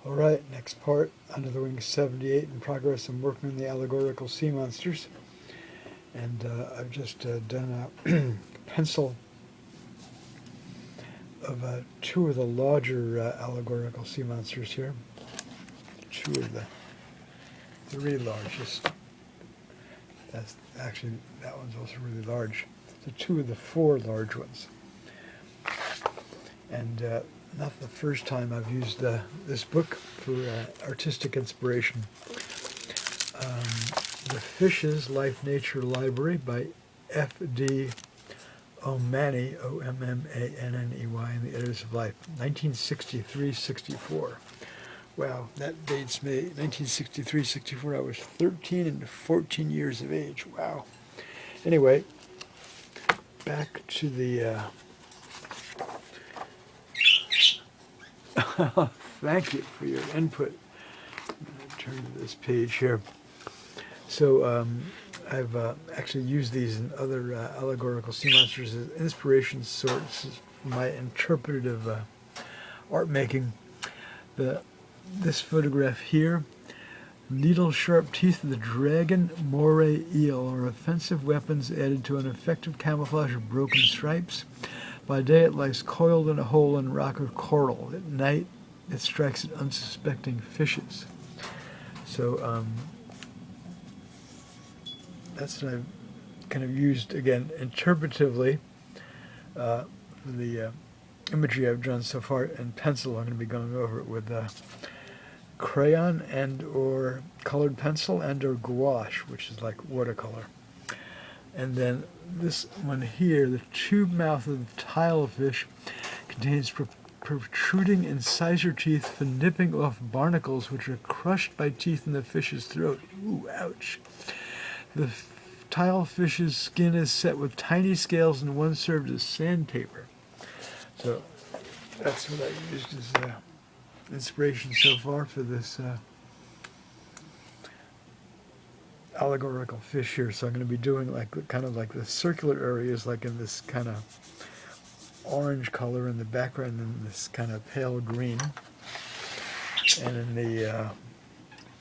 All right, next part, Under the Wing 78 in progress. I'm working on the allegorical sea monsters. And I've just done a pencil of two of the larger allegorical sea monsters here. Two of the three largest. That's actually, that one's also really large. So two of the four large ones. And not the first time I've used this book for artistic inspiration. The Fishes, Life Nature Library by F.D. O'Manney, O-M-M-A-N-N-E-Y, in the Editors of Life, 1963-64. Wow, that dates me, 1963-64, I was 13 and 14 years of age. Wow. Anyway, back to the... Thank you for your input. I'm going to turn to this page here. So I've actually used these in other allegorical sea monsters as inspiration sources for my interpretative art making. This photograph here, needle-sharp teeth of the dragon, moray eel are offensive weapons added to an effective camouflage of broken stripes. By day it lies coiled in a hole in rock or coral. At night it strikes at unsuspecting fishes. So that's what I've kind of used, again, interpretively for the imagery I've drawn so far in pencil. I'm going to be going over it with crayon and or colored pencil and or gouache, which is like watercolor. And then this one here, the tube mouth of the tilefish, contains protruding incisor teeth for nipping off barnacles which are crushed by teeth in the fish's throat. Ooh, ouch. The tilefish's skin is set with tiny scales and one served as sandpaper. So that's what I used as inspiration so far for this allegorical fish here. So I'm going to be doing like kind of like the circular areas, like in this kind of orange color in the background and this kind of pale green. And in the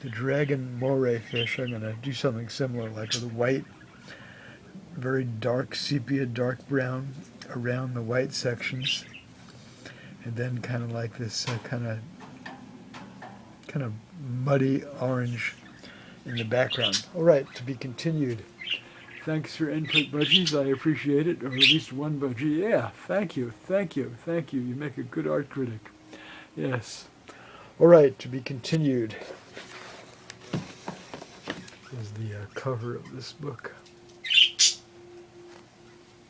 dragon moray fish, I'm going to do something similar, like with a white, very dark sepia, dark brown around the white sections, and then kind of like this kind of muddy orange in the background. All right, to be continued. Thanks for input, budgies. I appreciate it. Or at least one budgie. Yeah, thank you, thank you, thank you. You make a good art critic. Yes. All right, to be continued. Is the cover of this book.